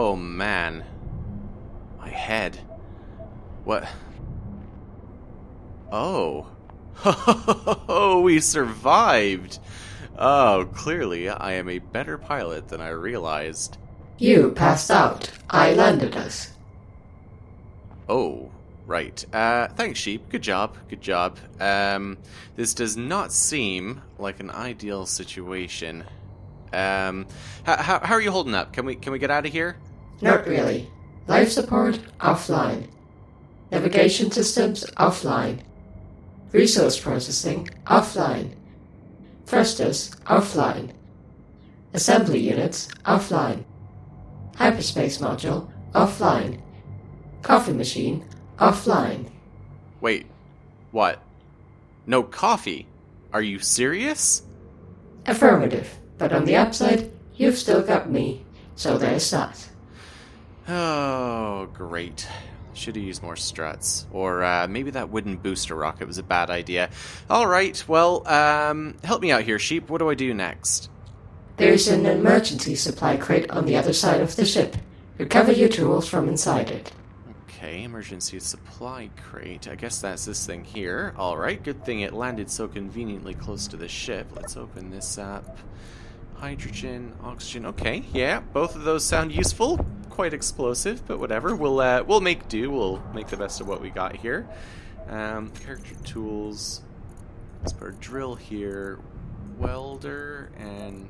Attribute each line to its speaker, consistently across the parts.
Speaker 1: Oh, man. My head. What? Oh. Oh, we survived! Oh, clearly I am a better pilot than I realized.
Speaker 2: You passed out. I landed us.
Speaker 1: Oh, right. Thanks, Sheep. Good job. Good job. This does not seem like an ideal situation. How are you holding up? Can we get out of here?
Speaker 2: Not really. Life support, offline. Navigation systems, offline. Resource processing, offline. Thrusters, offline. Assembly units, offline. Hyperspace module, offline. Coffee machine, offline.
Speaker 1: Wait, what? No coffee? Are you serious?
Speaker 2: Affirmative, but on the upside, you've still got me, so there's that.
Speaker 1: Oh, great. Should have used more struts. Or maybe that wooden booster rocket was a bad idea. Alright, well, help me out here, Sheep. What do I do next?
Speaker 2: There's an emergency supply crate on the other side of the ship. Recover your tools from inside it.
Speaker 1: Okay, emergency supply crate. I guess that's this thing here. Alright, good thing it landed so conveniently close to the ship. Let's open this up. Hydrogen, oxygen. Okay, yeah, both of those sound useful. Quite explosive, but whatever. We'll make do. We'll make the best of what we got here. Character tools. Let's put a drill here. Welder and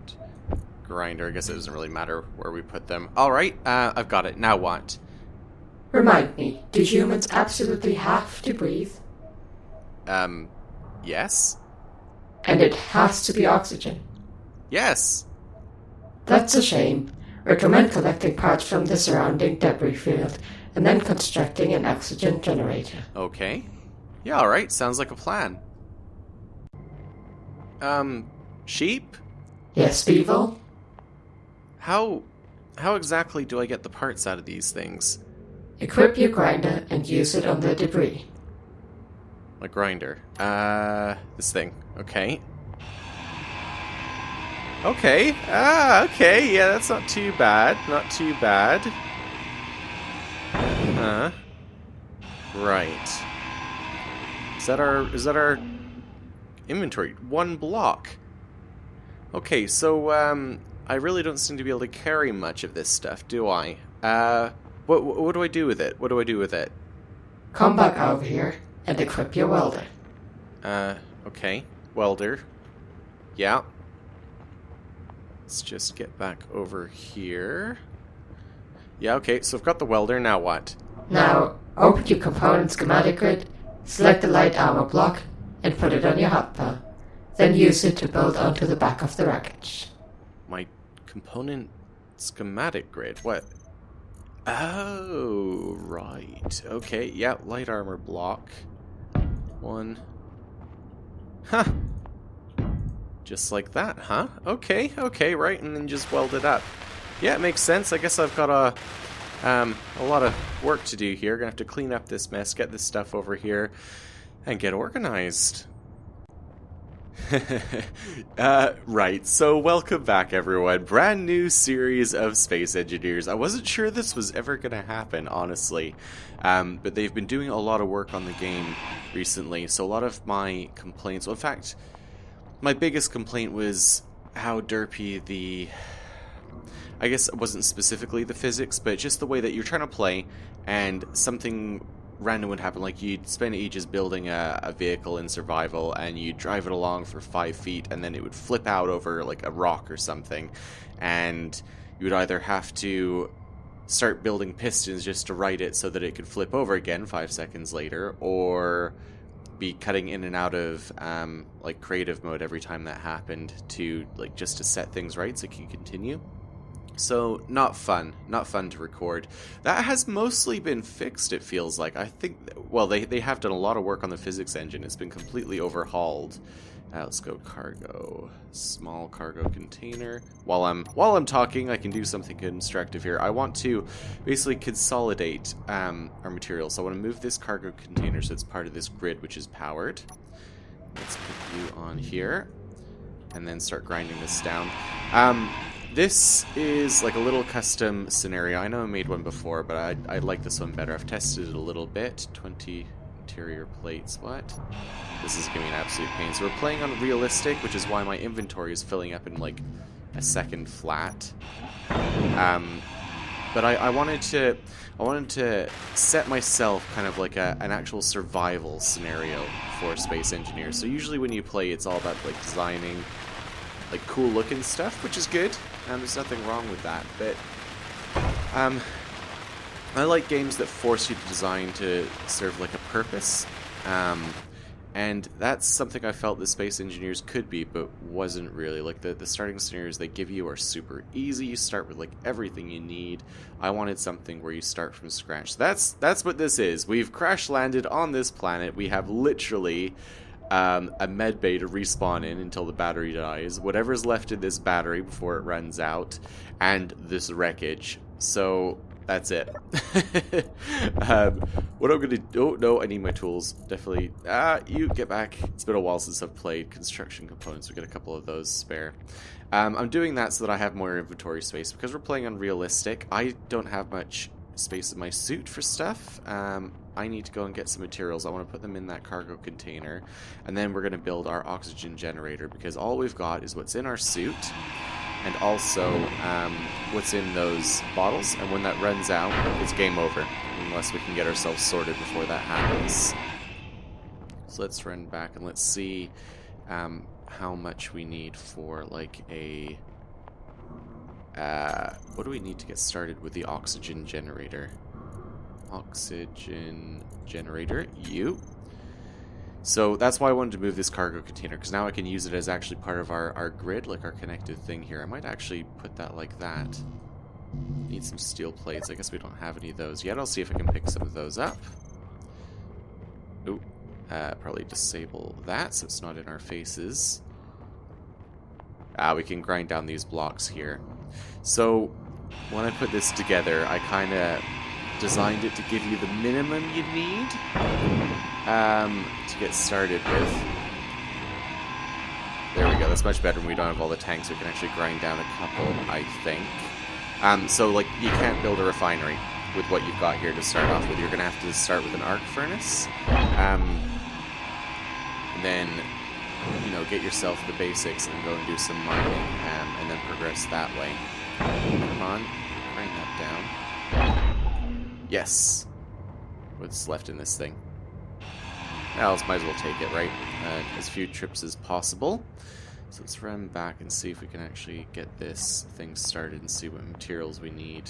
Speaker 1: grinder. I guess it doesn't really matter where we put them. Alright, I've got it. Now what?
Speaker 2: Remind me, do humans absolutely have to breathe?
Speaker 1: Yes?
Speaker 2: And it has to be oxygen.
Speaker 1: Yes!
Speaker 2: That's a shame. Recommend collecting parts from the surrounding debris field and then constructing an oxygen generator.
Speaker 1: Okay. Yeah, alright. Sounds like a plan. Sheep?
Speaker 2: Yes, Beavel?
Speaker 1: How exactly do I get the parts out of these things?
Speaker 2: Equip your grinder and use it on the debris.
Speaker 1: My grinder. This thing. Okay. Okay. Okay. Yeah, that's not too bad. Not too bad. Huh. Right. Is that our inventory? One block. Okay, so, I really don't seem to be able to carry much of this stuff, do I? What do I do with it? What do I do with it?
Speaker 2: Come back over here and equip your welder.
Speaker 1: Okay. Welder. Yeah. Let's just get back over here. Yeah, okay, so I've got the welder, now what?
Speaker 2: Now, open your component schematic grid, select the light armor block, and put it on your hotbar. Then use it to build onto the back of the wreckage.
Speaker 1: My component schematic grid? What? Oh, right. Okay, yeah, light armor block. One. Huh. Just like that, huh? Okay, okay, right, and then just weld it up. Yeah, it makes sense. I guess I've got a lot of work to do here. Gonna have to clean up this mess, get this stuff over here, and get organized. Right, so welcome back, everyone. Brand new series of Space Engineers. I wasn't sure this was ever gonna happen, honestly. But they've been doing a lot of work on the game recently, so a lot of my complaints... Well, in fact... My biggest complaint was how derpy the... I guess it wasn't specifically the physics, but just the way that you're trying to play and something random would happen. Like, you'd spend ages building a vehicle in survival and you'd drive it along for 5 feet and then it would flip out over like a rock or something. And you would either have to start building pistons just to right it so that it could flip over again 5 seconds later, or... be cutting in and out of like creative mode every time that happened to like just to set things right so it can continue. So not fun to record. That has mostly been fixed, it feels like. I think, well, they have done a lot of work on the physics engine. It's been completely overhauled. Let's go cargo, small cargo container. While I'm talking, I can do something constructive here. I want to basically consolidate our materials. So I want to move this cargo container so it's part of this grid, which is powered. Let's put you on here, and then start grinding this down. This is like a little custom scenario. I know I made one before, but I like this one better. I've tested it a little bit. 20 interior plates. What? This is giving me an absolute pain. So we're playing on realistic, which is why my inventory is filling up in like a second flat. But I wanted to set myself kind of like an actual survival scenario for Space Engineers. So usually when you play, it's all about like designing like cool looking stuff, which is good. There's nothing wrong with that. But I like games that force you to design to serve like a purpose. And that's something I felt the Space Engineers could be, but wasn't really. Like, the starting scenarios they give you are super easy. You start with, like, everything you need. I wanted something where you start from scratch. So that's what this is. We've crash-landed on this planet. We have literally a med bay to respawn in until the battery dies. Whatever's left in this battery before it runs out. And this wreckage. So that's it. What I'm gonna do? Oh no, I need my tools. Definitely. You get back. It's been a while since I've played construction components. We got a couple of those spare. I'm doing that so that I have more inventory space because we're playing on realistic. I don't have much space in my suit for stuff. I need to go and get some materials. I want to put them in that cargo container, and then we're gonna build our oxygen generator because all we've got is what's in our suit. And also, what's in those bottles, and when that runs out, it's game over, unless we can get ourselves sorted before that happens. So let's run back and let's see how much we need for, like, a... what do we need to get started with the oxygen generator? Oxygen generator, you. So that's why I wanted to move this cargo container, because now I can use it as actually part of our grid, like our connected thing here. I might actually put that like that. Need some steel plates. I guess we don't have any of those yet. I'll see if I can pick some of those up. Ooh, probably disable that so it's not in our faces. We can grind down these blocks here. So when I put this together, I kind of designed it to give you the minimum you need. To get started with. There we go, that's much better when we don't have all the tanks. We can actually grind down a couple, I think. So, like, you can't build a refinery with what you've got here to start off with. You're going to have to start with an arc furnace. And then, you know, get yourself the basics and go and do some mining, and then progress that way. Come on, grind that down. Yes. What's left in this thing? Well, might as well take it, right? As few trips as possible. So let's run back and see if we can actually get this thing started and see what materials we need.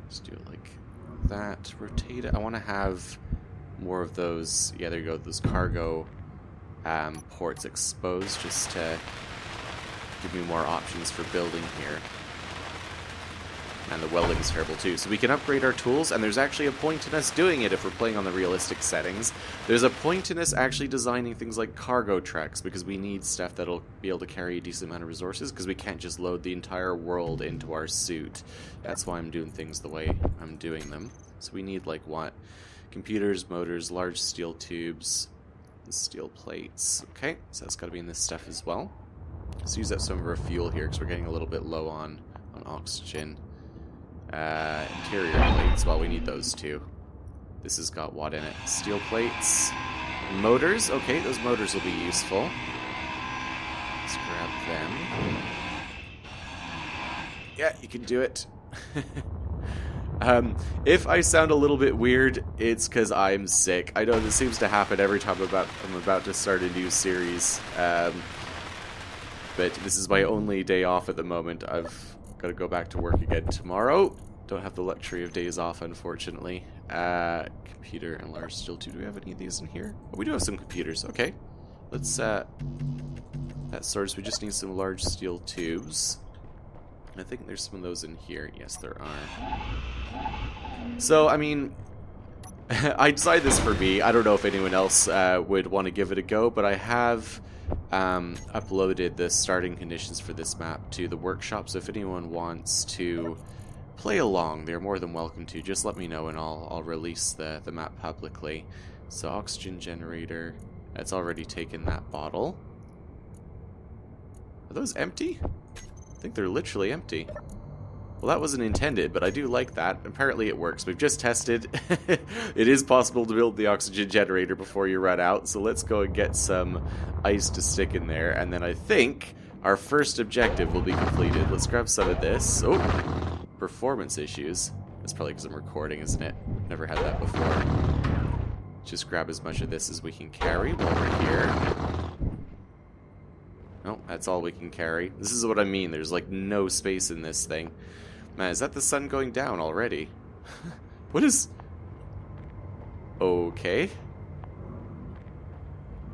Speaker 1: Let's do it like that. Rotate it. I want to have more of those, yeah, there you go, those cargo ports exposed just to give me more options for building here. And the welding is terrible too. So we can upgrade our tools, and there's actually a point in us doing it if we're playing on the realistic settings. There's a point in us actually designing things like cargo trucks, because we need stuff that'll be able to carry a decent amount of resources, because we can't just load the entire world into our suit. That's why I'm doing things the way I'm doing them. So we need, like, what? Computers, motors, large steel tubes, and steel plates. Okay, so that's got to be in this stuff as well. Let's use up some of our fuel here, because we're getting a little bit low on oxygen. Interior plates, well, we need those too. This has got what in it? Steel plates. Motors, okay, those motors will be useful. Let's grab them. Yeah, you can do it. If I sound a little bit weird, it's because I'm sick. I know this seems to happen every time I'm about to start a new series. But this is my only day off at the moment. I've got to go back to work again tomorrow. Don't have the luxury of days off, unfortunately. Computer and large steel tube. Do we have any of these in here? Oh, we do have some computers. Okay. Let's, that sorts. We just need some large steel tubes. I think there's some of those in here. Yes, there are. So, I mean, I designed this for me. I don't know if anyone else would want to give it a go, but I have uploaded the starting conditions for this map to the workshop, so if anyone wants to play along, they're more than welcome to. Just let me know and I'll release the map publicly. So oxygen generator, that's already taken that bottle. Are those empty? I think they're literally empty. Well, that wasn't intended, but I do like that. Apparently it works. We've just tested. It is possible to build the oxygen generator before you run out, so let's go and get some ice to stick in there, and then I think our first objective will be completed. Let's grab some of this. Oh, performance issues. That's probably because I'm recording, isn't it? Never had that before. Just grab as much of this as we can carry while we're here. Oh, that's all we can carry. This is what I mean. There's like no space in this thing. Man, is that the sun going down already? What is... Okay.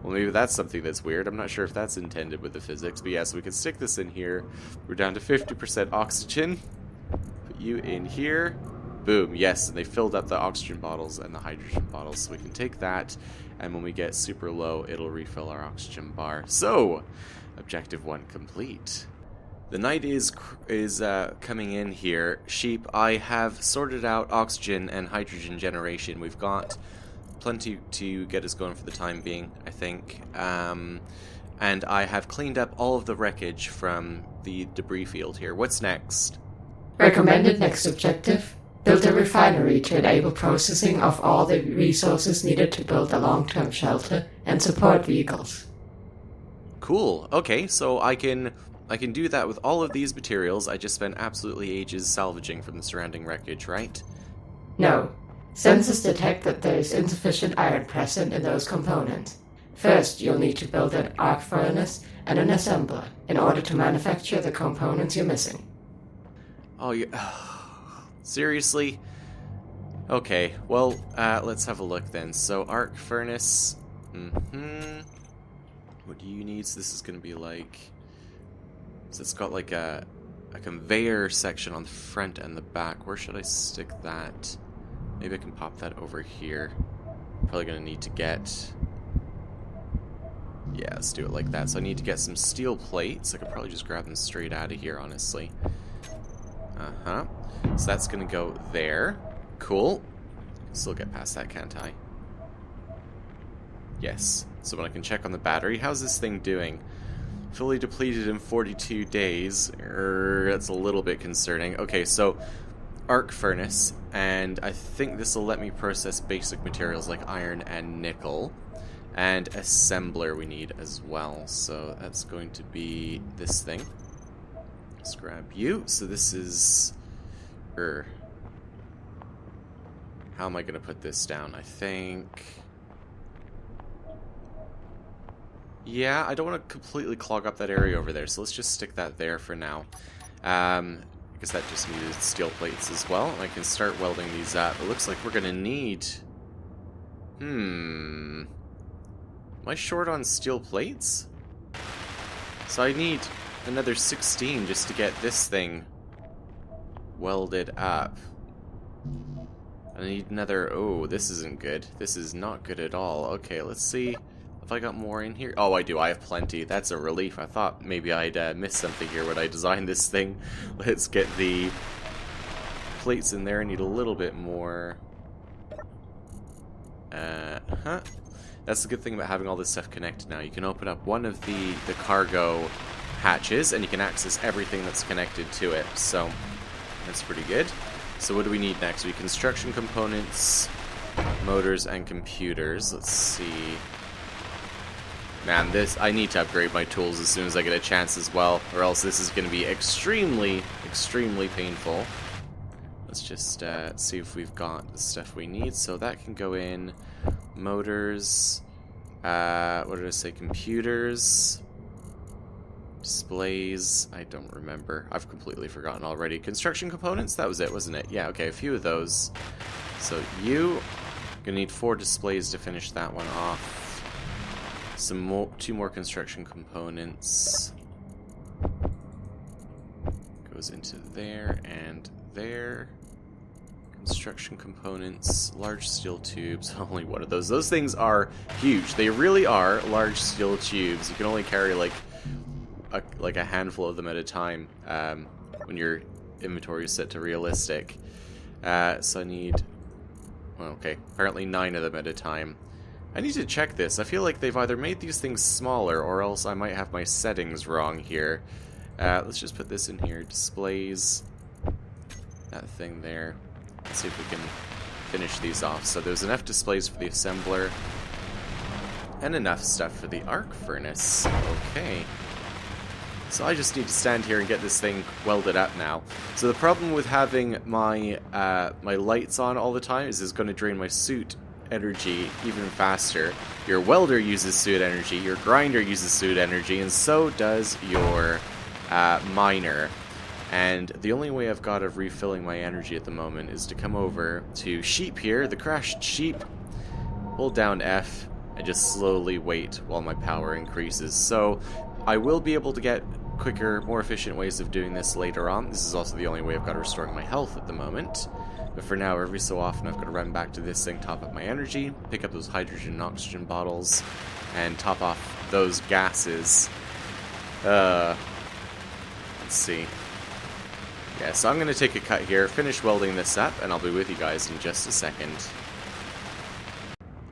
Speaker 1: Well, maybe that's something that's weird. I'm not sure if that's intended with the physics. But yeah, so we can stick this in here. We're down to 50% oxygen. Put you in here. Boom, yes, and they filled up the oxygen bottles and the hydrogen bottles. So we can take that, and when we get super low, it'll refill our oxygen bar. So, objective 1 complete. The night is coming in here. Sheep, I have sorted out oxygen and hydrogen generation. We've got plenty to get us going for the time being, I think. And I have cleaned up all of the wreckage from the debris field here. What's next?
Speaker 2: Recommended next objective. Build a refinery to enable processing of all the resources needed to build a long-term shelter and support vehicles.
Speaker 1: Cool. Okay, so I can do that with all of these materials. I just spent absolutely ages salvaging from the surrounding wreckage, right?
Speaker 2: No. Sensors detect that there is insufficient iron present in those components. First, you'll need to build an arc furnace and an assembler in order to manufacture the components you're missing.
Speaker 1: Oh, you... Seriously? Okay, well, let's have a look then. So, arc furnace. What do you need? So this is going to be like... So it's got like a conveyor section on the front and the back. Where should I stick that? Maybe I can pop that over here. Probably going to need to get... Yeah, let's do it like that. So I need to get some steel plates. I could probably just grab them straight out of here, honestly. So that's going to go there. Cool. Still get past that, can't I? Yes. So when I can check on the battery. How's this thing doing? Fully depleted in 42 days. That's a little bit concerning. Okay, so arc furnace. And I think this will let me process basic materials like iron and nickel. And assembler we need as well. So that's going to be this thing. Let's grab you. So this is... How am I going to put this down? I think... Yeah, I don't want to completely clog up that area over there, so let's just stick that there for now. Because that just needed steel plates as well. I can start welding these up. It looks like we're going to need... Am I short on steel plates? So I need another 16 just to get this thing welded up. I need another... Oh, this isn't good. This is not good at all. Okay, let's see if I got more in here. Oh, I do. I have plenty. That's a relief. I thought maybe I'd missed something here when I designed this thing. Let's get the plates in there. I need a little bit more. That's the good thing about having all this stuff connected now. You can open up one of the cargo hatches, and you can access everything that's connected to it. So that's pretty good. So what do we need next? We have construction components, motors, and computers. Let's see. Man, I need to upgrade my tools as soon as I get a chance as well, or else this is going to be extremely, extremely painful. Let's just see if we've got the stuff we need. So that can go in. Motors. What did I say? Computers. Displays. I don't remember. I've completely forgotten already. Construction components? That was it, wasn't it? Yeah, okay, a few of those. So you... Gonna need 4 displays to finish that one off. Two more construction components. Goes into there and there. Construction components, large steel tubes, only one of those. Those things are huge. They really are large steel tubes. You can only carry like a handful of them at a time when your inventory is set to realistic. So I need... Well, okay, apparently 9 of them at a time. I need to check this. I feel like they've either made these things smaller or else I might have my settings wrong here. Let's just put this in here. Displays. That thing there. Let's see if we can finish these off. So there's enough displays for the assembler. And enough stuff for the arc furnace. Okay. So I just need to stand here and get this thing welded up now. So the problem with having my my lights on all the time is it's going to drain my suit energy even faster. Your welder uses suit energy, your grinder uses suit energy, and so does your miner. And the only way I've got of refilling my energy at the moment is to come over to sheep here, the crashed sheep, hold down F, and just slowly wait while my power increases. So I will be able to get quicker, more efficient ways of doing this later on. This is also the only way I've got of restoring my health at the moment. But for now, every so often, I've got to run back to this thing, top up my energy, pick up those hydrogen and oxygen bottles, and top off those gases. Let's see. Yeah, so I'm going to take a cut here, finish welding this up, and I'll be with you guys in just a second.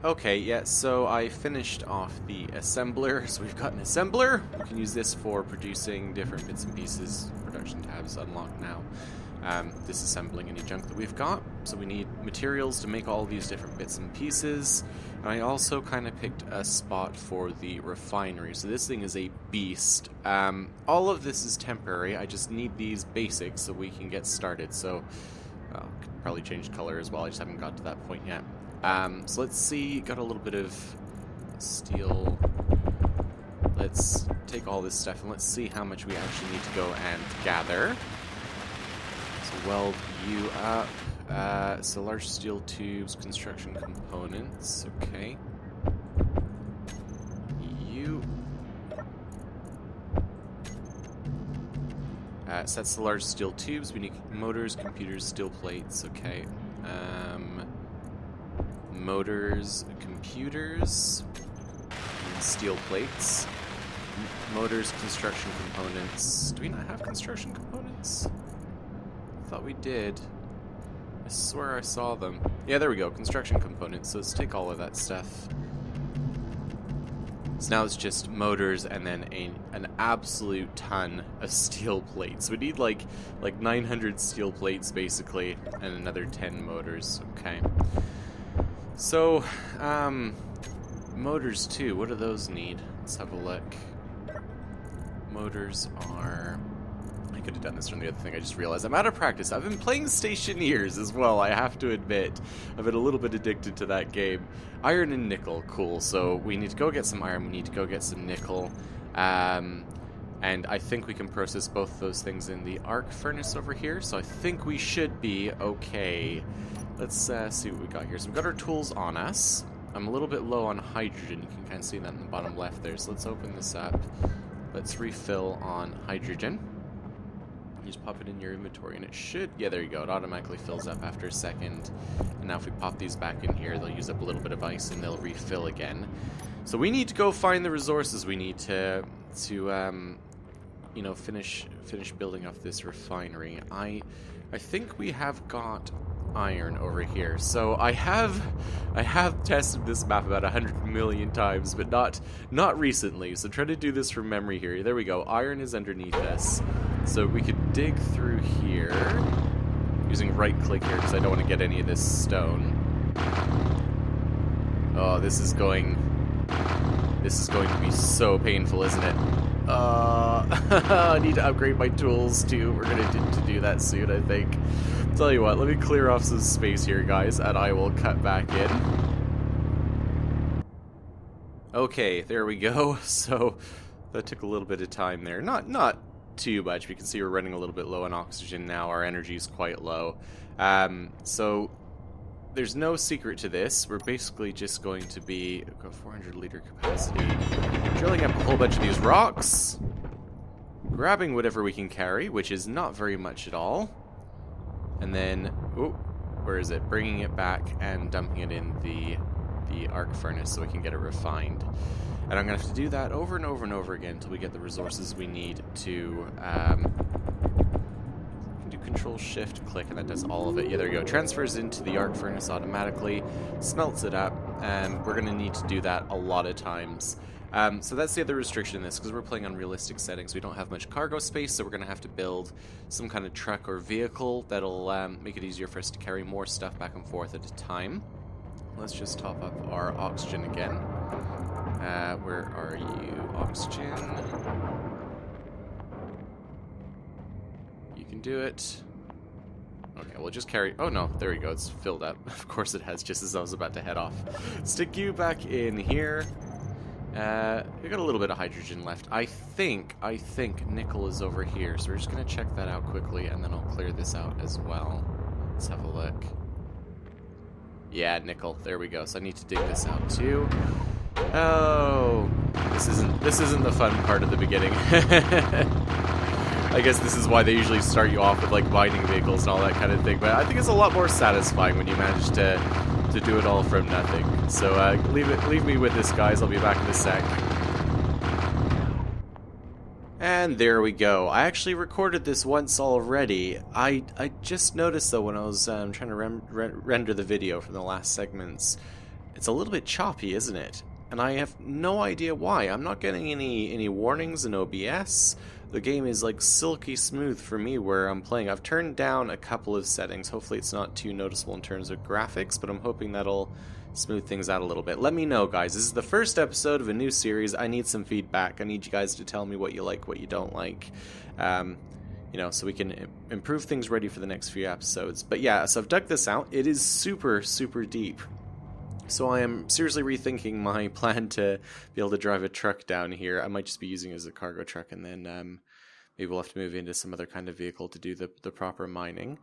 Speaker 1: Okay, yeah, so I finished off the assembler. So we've got an assembler. We can use this for producing different bits and pieces. Production tabs unlocked now. Disassembling any junk that we've got. So we need materials to make all these different bits and pieces. And I also kind of picked a spot for the refinery. So this thing is a beast. All of this is temporary. I just need these basics so we can get started. So could probably change color as well. I just haven't got to that point yet. So let's see, got a little bit of steel. Let's take all this stuff and let's see how much we actually need to go and gather. So weld you up. So large steel tubes, construction components, okay. You. So that's the large steel tubes. We need motors, computers, steel plates, okay. Motors, computers, and steel plates. Motors, construction components. Do we not have construction components? I thought we did. I swear I saw them. Yeah, there we go. Construction components. So let's take all of that stuff. So now it's just motors and then an absolute ton of steel plates. We need like 900 steel plates basically, and another 10 motors. Okay. So, motors too, what do those need? Let's have a look. Motors are... I could have done this from the other thing, I just realized I'm out of practice. I've been playing Stationeers as well, I have to admit. I've been a little bit addicted to that game. Iron and nickel, cool. So we need to go get some iron, we need to go get some nickel. And I think we can process both those things in the arc furnace over here, so I think we should be okay. Let's see what we got here. So we've got our tools on us. I'm a little bit low on hydrogen. You can kind of see that in the bottom left there. So let's open this up. Let's refill on hydrogen. You just pop it in your inventory and it should... Yeah, there you go. It automatically fills up after a second. And now if we pop these back in here, they'll use up a little bit of ice and they'll refill again. So we need to go find the resources we need to you know, finish building off this refinery. I think we have got iron over here. So I have tested this map about 100 million times, but not recently. So try to do this from memory here. There we go. Iron is underneath us. So we could dig through here using right click here because I don't want to get any of this stone. Oh, this is going to be so painful, isn't it? I need to upgrade my tools too. We're gonna to do that soon, I think. Tell you what, let me clear off some space here, guys, and I will cut back in. Okay, there we go. So that took a little bit of time there. Not too much. We can see we're running a little bit low on oxygen now. Our energy is quite low. So there's no secret to this. We're basically just going to be 400 liter capacity, drilling up a whole bunch of these rocks, grabbing whatever we can carry, which is not very much at all, and then where is it? Bringing it back and dumping it in the arc furnace so we can get it refined. And I'm gonna have to do that over and over and over again until we get the resources we need to Control Shift click and that does all of it. Yeah, there you go. Transfers into the arc furnace automatically, smelts it up, and we're going to need to do that a lot of times. So that's the other restriction in this, because we're playing on realistic settings. We don't have much cargo space, so we're going to have to build some kind of truck or vehicle that'll make it easier for us to carry more stuff back and forth at a time. Let's just top up our oxygen again. Where are you? Oxygen. You can do it. Okay, we'll just carry... Oh no, there we go, it's filled up. Of course it has, just as I was about to head off. Stick you back in here. We got a little bit of hydrogen left. I think nickel is over here, so we're just going to check that out quickly, and then I'll clear this out as well. Let's have a look. Yeah, nickel. There we go. So I need to dig this out too. Oh, this isn't the fun part of the beginning. I guess this is why they usually start you off with like mining vehicles and all that kind of thing. But I think it's a lot more satisfying when you manage to do it all from nothing. So leave me with this, guys. I'll be back in a sec. And there we go. I actually recorded this once already. I just noticed though when I was trying to render the video from the last segments, it's a little bit choppy, isn't it? And I have no idea why. I'm not getting any warnings in OBS. The game is like silky smooth for me where I'm playing. I've turned down a couple of settings. Hopefully it's not too noticeable in terms of graphics, but I'm hoping that'll smooth things out a little bit. Let me know, guys. This is the first episode of a new series. I need some feedback. I need you guys to tell me what you like, what you don't like. You know, so we can improve things ready for the next few episodes. But yeah, so I've dug this out. It is super, super deep. So I am seriously rethinking my plan to be able to drive a truck down here. I might just be using it as a cargo truck, and then maybe we'll have to move into some other kind of vehicle to do the proper mining.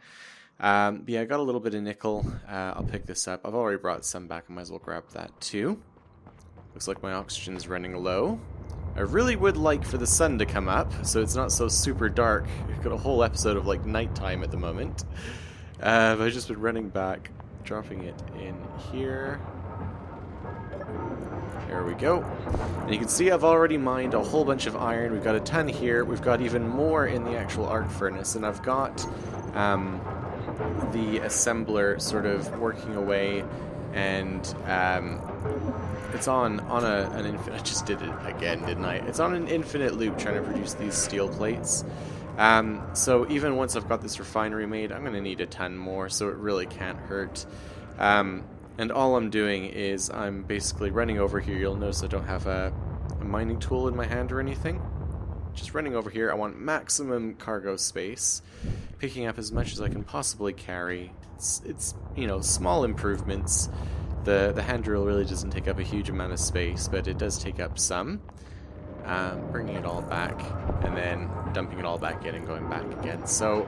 Speaker 1: But yeah, I got a little bit of nickel. I'll pick this up. I've already brought some back. I might as well grab that too. Looks like my oxygen's running low. I really would like for the sun to come up, so it's not so super dark. We've got a whole episode of like nighttime at the moment. But I've just been running back, dropping it in here. There we go. And you can see I've already mined a whole bunch of iron. We've got a ton here. We've got even more in the actual arc furnace. And I've got the assembler sort of working away. And it's on an infinite... I just did it again, didn't I? It's on an infinite loop trying to produce these steel plates. So even once I've got this refinery made, I'm going to need a ton more. So it really can't hurt. And all I'm doing is I'm basically running over here. You'll notice I don't have a mining tool in my hand or anything. Just running over here. I want maximum cargo space. Picking up as much as I can possibly carry. It's you know, small improvements. The hand drill really doesn't take up a huge amount of space, but it does take up some. Bringing it all back, and then dumping it all back in and going back again. So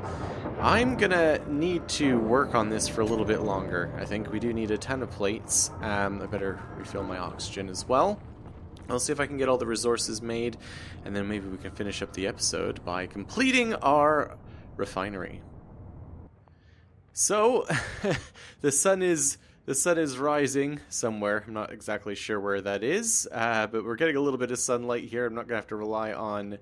Speaker 1: I'm gonna need to work on this for a little bit longer. I think we do need a ton of plates. I better refill my oxygen as well. I'll see if I can get all the resources made, and then maybe we can finish up the episode by completing our refinery. So the sun is rising somewhere. I'm not exactly sure where that is, but we're getting a little bit of sunlight here. I'm not going to have to rely on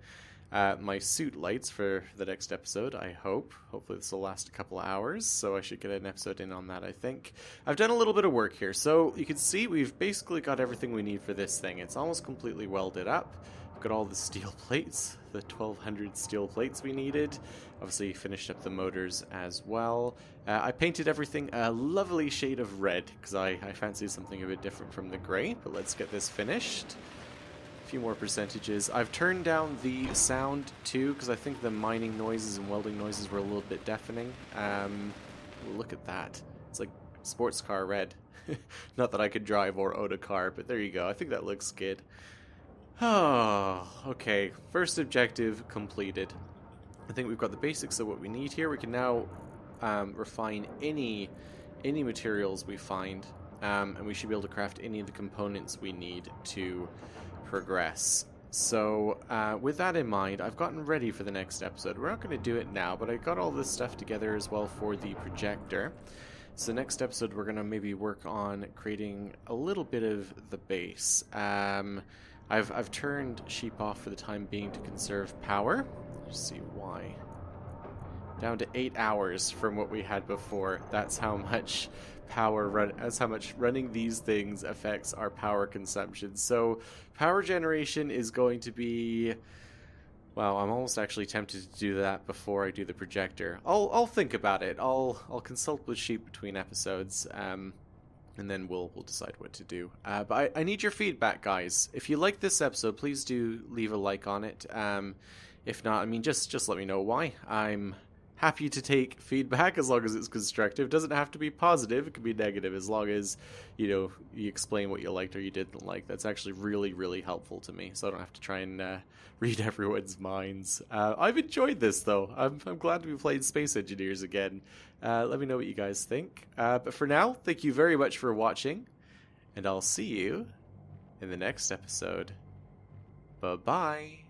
Speaker 1: my suit lights for the next episode, I hope. Hopefully this will last a couple of hours, so I should get an episode in on that, I think. I've done a little bit of work here, so you can see we've basically got everything we need for this thing. It's almost completely welded up. We've got all the steel plates, the 1,200 steel plates we needed. Obviously finished up the motors as well. I painted everything a lovely shade of red, because I fancy something a bit different from the grey, but let's get this finished. A few more percentages. I've turned down the sound too, because I think the mining noises and welding noises were a little bit deafening. Look at that. It's like sports car red. Not that I could drive or own a car, but there you go. I think that looks good. Oh, okay. First objective completed. I think we've got the basics of what we need here. We can now refine any materials we find, and we should be able to craft any of the components we need to progress. So with that in mind, I've gotten ready for the next episode. We're not going to do it now, but I got all this stuff together as well for the projector. So next episode we're going to maybe work on creating a little bit of the base. I've turned sheep off for the time being to conserve power. Let's see why. down to 8 hours from what we had before. That's how much running these things affects our power consumption. So power generation is going to be... Wow, I'm almost actually tempted to do that before I do the projector. I'll think about it. I'll consult with Sheep between episodes, and then we'll decide what to do. But I need your feedback, guys. If you like this episode, please do leave a like on it. If not, I mean, just let me know why. I'm happy to take feedback as long as it's constructive. It doesn't have to be positive. It can be negative as long as, you explain what you liked or you didn't like. That's actually really, really helpful to me, so I don't have to try and read everyone's minds. I've enjoyed this, though. I'm glad to be playing Space Engineers again. Let me know what you guys think. But for now, thank you very much for watching, and I'll see you in the next episode. Bye-bye.